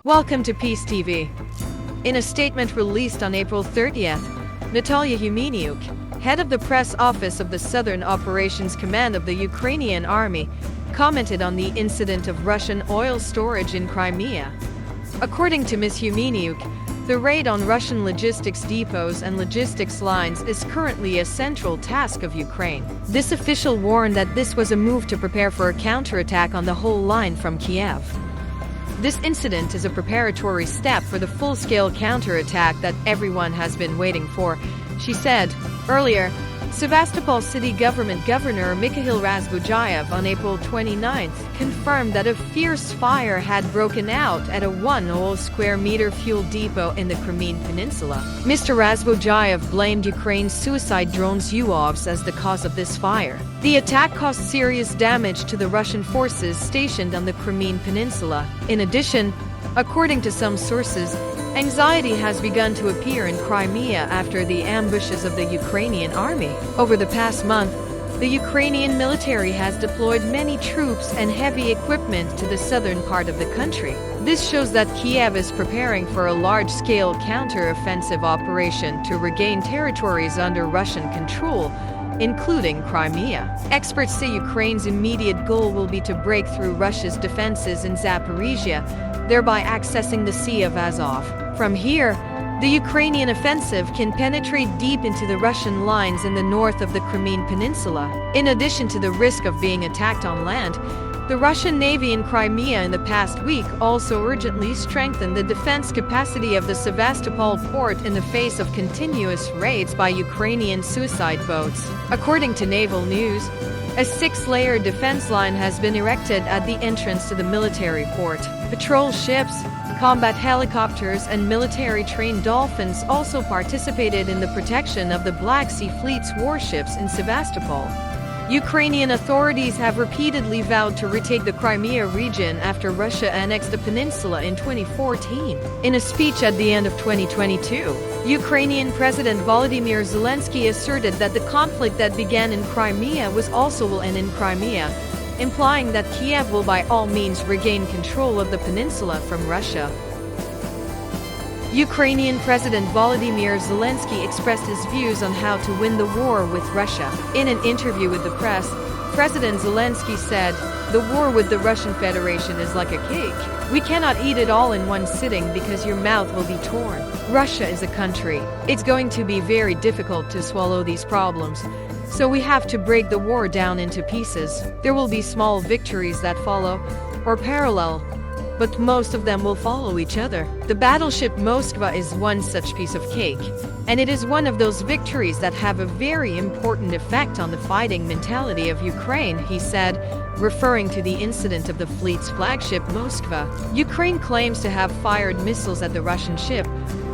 Welcome to PeaceTV. In a statement released on April 30th, Natalia Humeniuk, head of the press office of the Southern Operations Command of the Ukrainian Army, commented on the incident of Russian oil storage in Crimea. According to Ms. Humeniuk, the raid on Russian logistics depots and logistics lines is currently a central task of Ukraine. This official warned that this was a move to prepare for a counterattack on the whole line from Kiev. This incident is a preparatory step for the full-scale counterattack that everyone has been waiting for, she said. Earlier, Sevastopol City Government Governor Mikhail Razvudjayev on April 29th confirmed that a fierce fire had broken out at a 1 square meter fuel depot in the Crimean Peninsula. Mr. Razvudjayev blamed Ukraine's suicide drones UAVs as the cause of this fire. The attack caused serious damage to the Russian forces stationed on the Crimean Peninsula. In addition, according to some sources, anxiety has begun to appear in Crimea after the ambushes of the Ukrainian army. Over the past month, the Ukrainian military has deployed many troops and heavy equipment to the southern part of the country. This shows that Kiev is preparing for a large-scale counter-offensive operation to regain territories under Russian control, including Crimea. Experts say Ukraine's immediate goal will be to break through Russia's defenses in Zaporizhia, thereby accessing the Sea of Azov. From here, the Ukrainian offensive can penetrate deep into the Russian lines in the north of the Crimean Peninsula. In addition to the risk of being attacked on land, the Russian Navy in Crimea in the past week also urgently strengthened the defense capacity of the Sevastopol port in the face of continuous raids by Ukrainian suicide boats. According to Naval News, a 6-layer defense line has been erected at the entrance to the military port. Patrol ships, combat helicopters, and military-trained dolphins also participated in the protection of the Black Sea Fleet's warships in Sevastopol. Ukrainian authorities have repeatedly vowed to retake the Crimea region after Russia annexed the peninsula in 2014. In a speech at the end of 2022, Ukrainian President Volodymyr Zelensky asserted that the conflict that began in Crimea will end in Crimea, implying that Kiev will by all means regain control of the peninsula from Russia. Ukrainian President Volodymyr Zelensky expressed his views on how to win the war with Russia. In an interview with the press, President Zelensky said, "The war with the Russian Federation is like a cake. We cannot eat it all in one sitting because your mouth will be torn. Russia is a country. It's going to be very difficult to swallow these problems. So we have to break the war down into pieces. There will be small victories that follow, or parallel, but most of them will follow each other. The battleship Moskva is one such piece of cake, and it is one of those victories that have a very important effect on the fighting mentality of Ukraine," he said, referring to the incident of the fleet's flagship Moskva. Ukraine claims to have fired missiles at the Russian ship,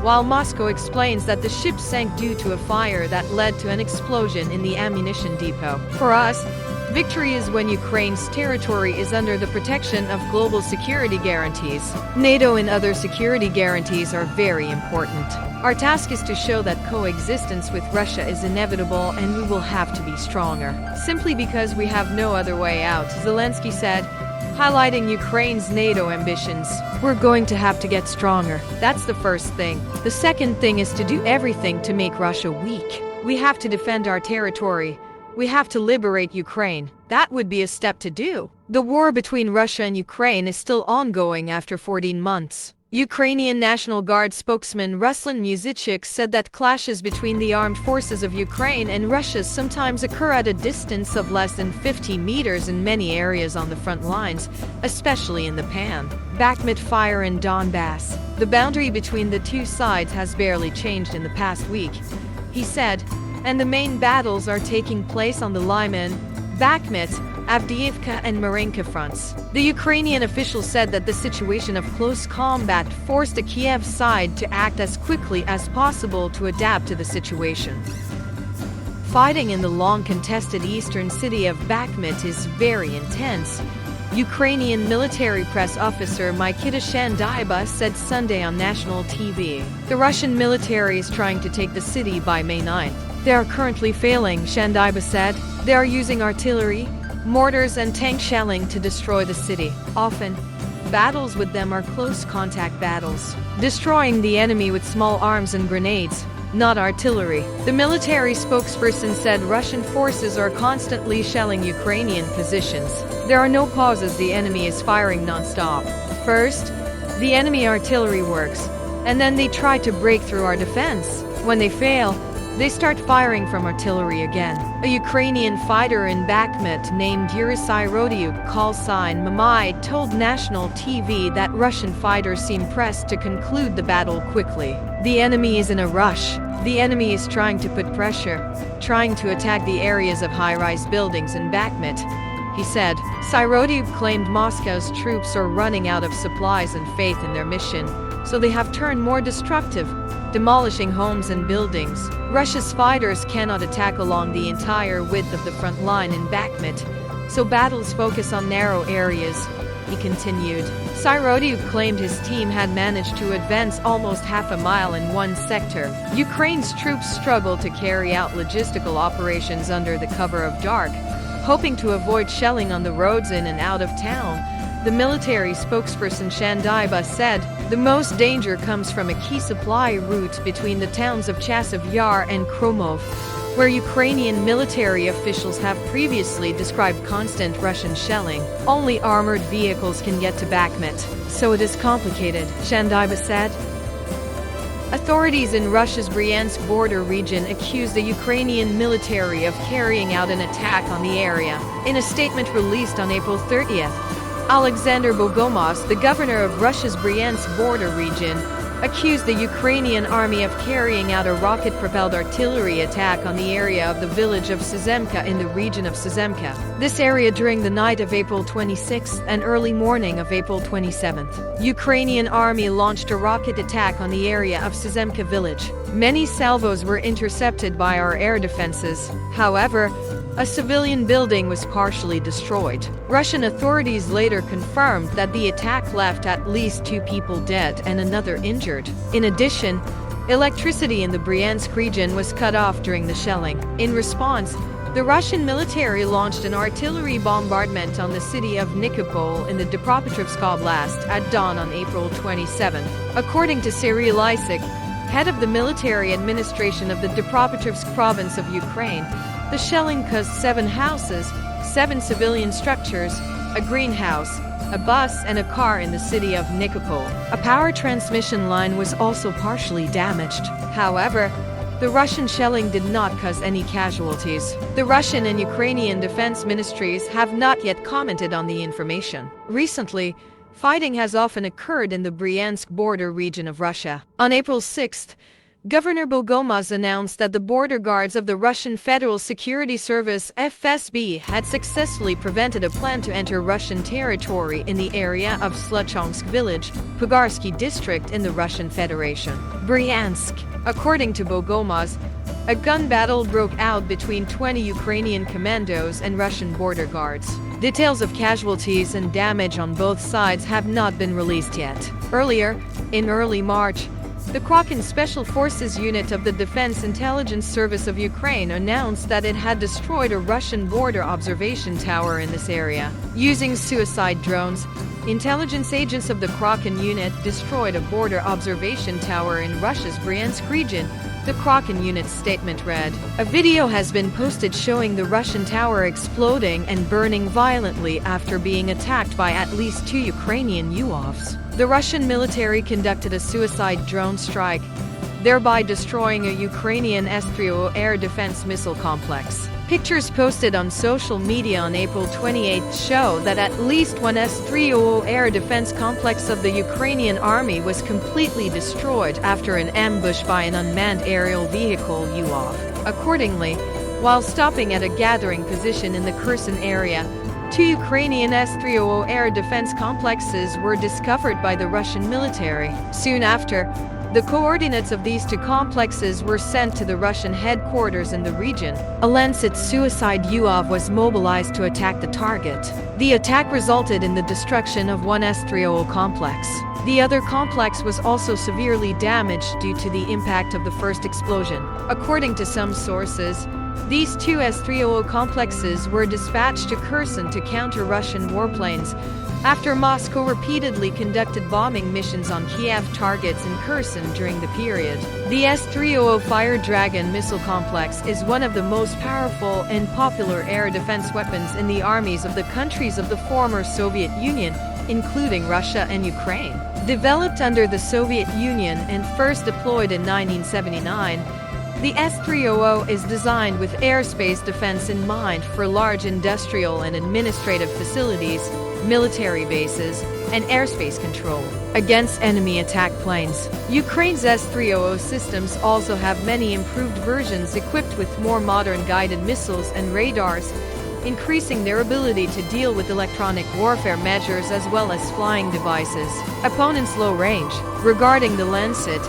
while Moscow explains that the ship sank due to a fire that led to an explosion in the ammunition depot. For us, victory is when Ukraine's territory is under the protection of global security guarantees. NATO and other security guarantees are very important. Our task is to show that coexistence with Russia is inevitable and we will have to be stronger. Simply because we have no other way out, Zelensky said, highlighting Ukraine's NATO ambitions. We're going to have to get stronger. That's the first thing. The second thing is to do everything to make Russia weak. We have to defend our territory. We have to liberate Ukraine. That would be a step to do. The war between Russia and Ukraine is still ongoing after 14 months. Ukrainian National Guard spokesman Ruslan Muzychik said that clashes between the armed forces of Ukraine and Russia sometimes occur at a distance of less than 50 meters in many areas on the front lines, especially in the Bakhmut fire in Donbass. The boundary between the two sides has barely changed in the past week, he said, and the main battles are taking place on the Lyman, Bakhmut, Avdiivka and Marinka fronts. The Ukrainian official said that the situation of close combat forced the Kiev side to act as quickly as possible to adapt to the situation. Fighting in the long-contested eastern city of Bakhmut is very intense, Ukrainian military press officer Mykita Shandaiba said Sunday on national TV. The Russian military is trying to take the city by May 9th. They are currently failing, Shandaiba said. They are using artillery, mortars and tank shelling to destroy the city. Often, battles with them are close contact battles, destroying the enemy with small arms and grenades, not artillery. The military spokesperson said Russian forces are constantly shelling Ukrainian positions. There are no pauses, the enemy is firing non-stop. First, the enemy artillery works, and then they try to break through our defense. When they fail, they start firing from artillery again. A Ukrainian fighter in Bakhmut named Yurysai Rodyuk, call sign Mamai, told national TV that Russian fighters seem pressed to conclude the battle quickly. The enemy is in a rush. The enemy is trying to put pressure, trying to attack the areas of high-rise buildings in Bakhmut, he said. Rodyuk claimed Moscow's troops are running out of supplies and faith in their mission, so they have turned more destructive, demolishing homes and buildings. Russia's fighters cannot attack along the entire width of the front line in Bakhmut, so battles focus on narrow areas, he continued. Rodyuk claimed his team had managed to advance almost half a mile in one sector. Ukraine's troops struggle to carry out logistical operations under the cover of dark, hoping to avoid shelling on the roads in and out of town. The military spokesperson Shandaiba said, the most danger comes from a key supply route between the towns of Chasiv Yar and Kromov, where Ukrainian military officials have previously described constant Russian shelling. Only armored vehicles can get to Bakhmut, so it is complicated, Shandaiba said. Authorities in Russia's Bryansk border region accused the Ukrainian military of carrying out an attack on the area. In a statement released on April 30th, Alexander Bogomaz, the governor of Russia's Bryansk border region, accused the Ukrainian army of carrying out a rocket-propelled artillery attack on the area of the village of Sezemka in the region of Sezemka. This area during the night of April 26th and early morning of April 27th. Ukrainian army launched a rocket attack on the area of Sezemka village. Many salvos were intercepted by our air defenses. However, a civilian building was partially destroyed. Russian authorities later confirmed that the attack left at least 2 people dead and another injured. In addition, electricity in the Bryansk region was cut off during the shelling. In response, the Russian military launched an artillery bombardment on the city of Nikopol in the Dnipropetrovsk Oblast at dawn on April 27. According to Cyril Isaac, head of the military administration of the Dnipropetrovsk province of Ukraine, the shelling caused 7 houses, 7 civilian structures, a greenhouse, a bus and a car in the city of Nikopol. A power transmission line was also partially damaged. However, the Russian shelling did not cause any casualties. The Russian and Ukrainian defense ministries have not yet commented on the information. Recently, fighting has often occurred in the Bryansk border region of Russia. On April 6th, Governor Bogomaz announced that the border guards of the Russian Federal Security Service (FSB) had successfully prevented a plan to enter Russian territory in the area of Sluchonsk village, Pugarsky district in the Russian Federation. Bryansk. According to Bogomaz, a gun battle broke out between 20 Ukrainian commandos and Russian border guards. Details of casualties and damage on both sides have not been released yet. Earlier, in early March, the Kraken Special Forces unit of the Defense Intelligence Service of Ukraine announced that it had destroyed a Russian border observation tower in this area. Using suicide drones, intelligence agents of the Kraken unit destroyed a border observation tower in Russia's Bryansk region, the Kraken unit's statement read. A video has been posted showing the Russian tower exploding and burning violently after being attacked by at least 2 Ukrainian UAVs. The Russian military conducted a suicide drone strike, thereby destroying a Ukrainian S-300 air defense missile complex. Pictures posted on social media on April 28 show that at least one S-300 air defense complex of the Ukrainian army was completely destroyed after an ambush by an unmanned aerial vehicle UAV. Accordingly, while stopping at a gathering position in the Kherson area, 2 Ukrainian S-300 air defense complexes were discovered by the Russian military. Soon after, the coordinates of these 2 complexes were sent to the Russian headquarters in the region. A Lancet suicide UAV was mobilized to attack the target. The attack resulted in the destruction of 1 S-300 complex. The other complex was also severely damaged due to the impact of the first explosion. According to some sources, these 2 S-300 complexes were dispatched to Kherson to counter Russian warplanes, after Moscow repeatedly conducted bombing missions on Kiev targets in Kherson during the period. The S-300 Fire Dragon missile complex is one of the most powerful and popular air defense weapons in the armies of the countries of the former Soviet Union, including Russia and Ukraine. Developed under the Soviet Union and first deployed in 1979, the S-300 is designed with airspace defense in mind for large industrial and administrative facilities, military bases, and airspace control against enemy attack planes. Ukraine's S-300 systems also have many improved versions equipped with more modern guided missiles and radars, increasing their ability to deal with electronic warfare measures as well as flying devices. Opponents' low range. Regarding the Lancet,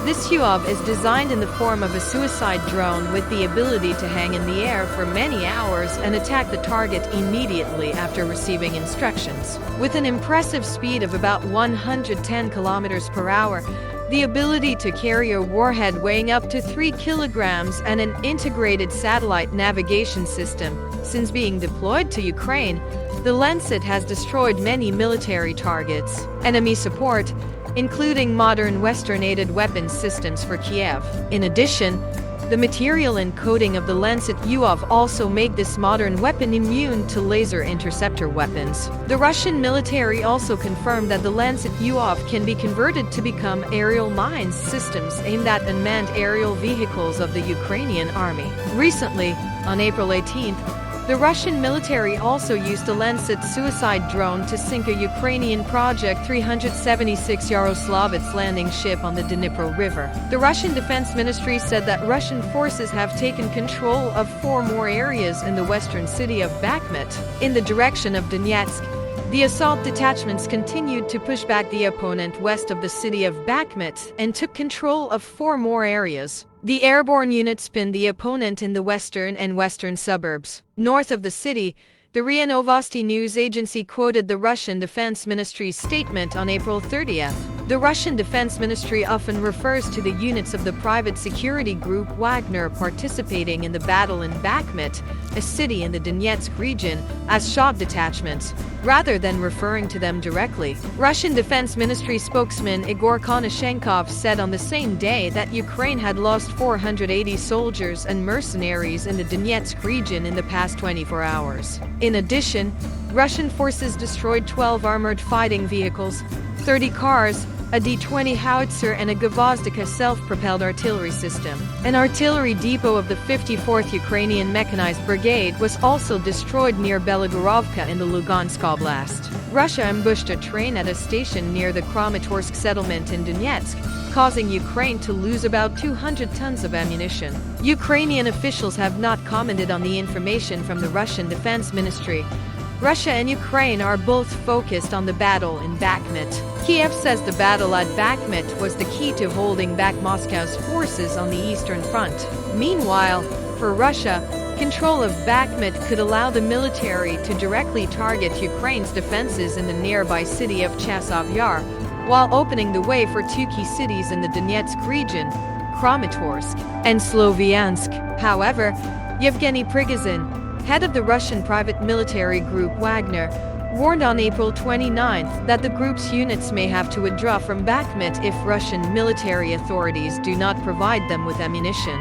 this UAV is designed in the form of a suicide drone with the ability to hang in the air for many hours and attack the target immediately after receiving instructions. With an impressive speed of about 110 kilometers per hour, the ability to carry a warhead weighing up to 3 kilograms and an integrated satellite navigation system. Since being deployed to Ukraine, the Lancet has destroyed many military targets. Enemy support, including modern Western-aided weapons systems for Kiev. In addition, the material and coating of the Lancet UAV also make this modern weapon immune to laser interceptor weapons. The Russian military also confirmed that the Lancet UAV can be converted to become aerial mines systems aimed at unmanned aerial vehicles of the Ukrainian army. Recently, on April 18th, the Russian military also used a Lancet suicide drone to sink a Ukrainian Project 376 Yaroslavets landing ship on the Dnipro River. The Russian Defense Ministry said that Russian forces have taken control of 4 more areas in the western city of Bakhmut. In the direction of Donetsk, the assault detachments continued to push back the opponent west of the city of Bakhmut and took control of 4 more areas. The airborne units pinned the opponent in the western suburbs. North of the city, the RIA Novosti news agency quoted the Russian Defense Ministry's statement on April 30th. The Russian Defense Ministry often refers to the units of the private security group WAGNER participating in the battle in Bakhmut, a city in the Donetsk region, as SHOT detachments, rather than referring to them directly. Russian Defense Ministry spokesman Igor Konashenkov said on the same day that Ukraine had lost 480 soldiers and mercenaries in the Donetsk region in the past 24 hours. In addition, Russian forces destroyed 12 armored fighting vehicles, 30 cars, a D-20 howitzer and a Gvozdika self-propelled artillery system. An artillery depot of the 54th Ukrainian Mechanized Brigade was also destroyed near Belagorovka in the Lugansk Oblast. Russia ambushed a train at a station near the Kramatorsk settlement in Donetsk, causing Ukraine to lose about 200 tons of ammunition. Ukrainian officials have not commented on the information from the Russian Defense Ministry. Russia and Ukraine are both focused on the battle in Bakhmut. Kiev says the battle at Bakhmut was the key to holding back Moscow's forces on the Eastern Front. Meanwhile, for Russia, control of Bakhmut could allow the military to directly target Ukraine's defenses in the nearby city of Chasiv Yar, while opening the way for 2 key cities in the Donetsk region, Kramatorsk and Sloviansk. However, Yevgeny Prigozhin, head of the Russian private military group WAGNER, warned on April 29 that the group's units may have to withdraw from Bakhmut if Russian military authorities do not provide them with ammunition.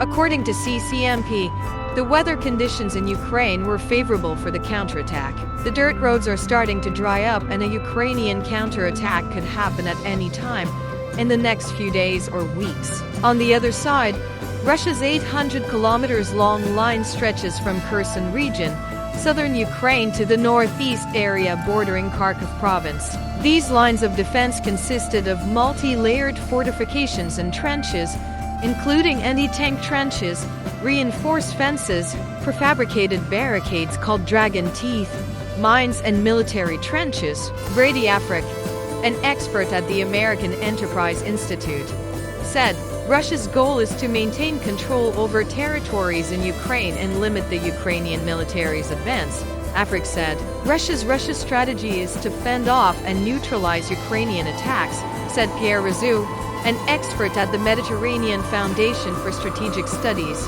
According to CCMP, the weather conditions in Ukraine were favorable for the counterattack. The dirt roads are starting to dry up and a Ukrainian counterattack could happen at any time in the next few days or weeks. On the other side, Russia's 800 kilometers long line stretches from Kherson region, southern Ukraine to the northeast area bordering Kharkiv province. These lines of defense consisted of multi-layered fortifications and trenches, including anti-tank trenches, reinforced fences, prefabricated barricades called dragon teeth, mines and military trenches. Brady Afric, an expert at the American Enterprise Institute, said, Russia's goal is to maintain control over territories in Ukraine and limit the Ukrainian military's advance. Afric said, Russia's strategy is to fend off and neutralize Ukrainian attacks, said Pierre Razou, an expert at the Mediterranean Foundation for Strategic Studies,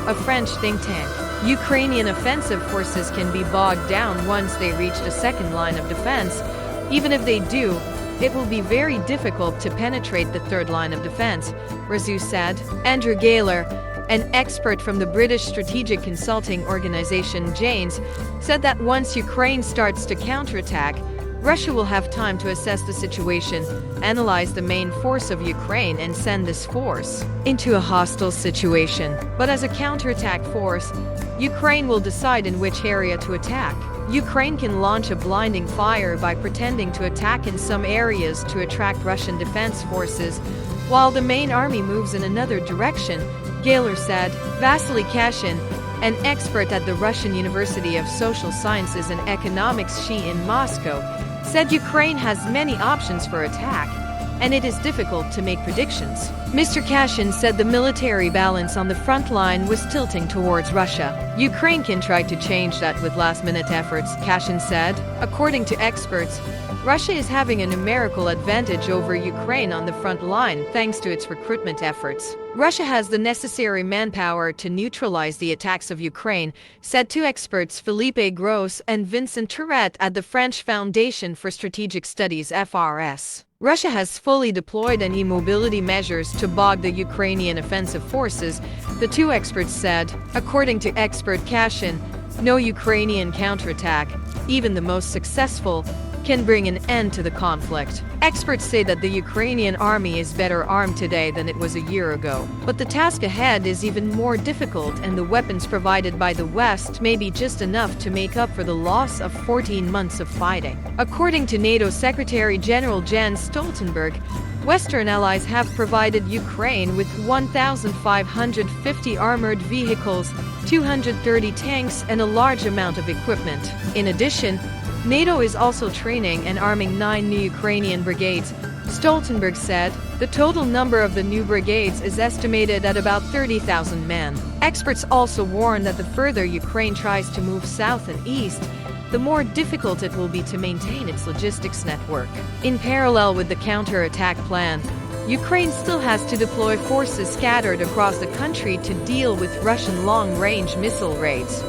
a French think tank. Ukrainian offensive forces can be bogged down once they reach the second line of defense. Even if they do, it will be very difficult to penetrate the third line of defense, Razou said. Andrew Gaylor, an expert from the British strategic consulting organization Janes, said that once Ukraine starts to counterattack, Russia will have time to assess the situation, analyze the main force of Ukraine, and send this force into a hostile situation. But as a counterattack force, Ukraine will decide in which area to attack. Ukraine can launch a blinding fire by pretending to attack in some areas to attract Russian defense forces, while the main army moves in another direction, Gaylor said. Vasily Kashin, an expert at the Russian University of Social Sciences and Economics in Moscow, said Ukraine has many options for attack, and it is difficult to make predictions. Mr. Kashin said the military balance on the front line was tilting towards Russia. Ukraine can try to change that with last-minute efforts, Kashin said. According to experts, Russia is having a numerical advantage over Ukraine on the front line thanks to its recruitment efforts. Russia has the necessary manpower to neutralize the attacks of Ukraine, said two experts Philippe Gros and Vincent Tourette at the French Foundation for Strategic Studies (FRS). Russia has fully deployed any mobility measures to bog the Ukrainian offensive forces, the two experts said. According to expert Kashin, no Ukrainian counterattack, even the most successful, can bring an end to the conflict. Experts say that the Ukrainian army is better armed today than it was a year ago. But the task ahead is even more difficult, and the weapons provided by the West may be just enough to make up for the loss of 14 months of fighting. According to NATO Secretary General Jens Stoltenberg, Western allies have provided Ukraine with 1,550 armored vehicles, 230 tanks, and a large amount of equipment. In addition, NATO is also training and arming 9 new Ukrainian brigades, Stoltenberg said. The total number of the new brigades is estimated at about 30,000 men. Experts also warn that the further Ukraine tries to move south and east, the more difficult it will be to maintain its logistics network. In parallel with the counterattack plan, Ukraine still has to deploy forces scattered across the country to deal with Russian long-range missile raids.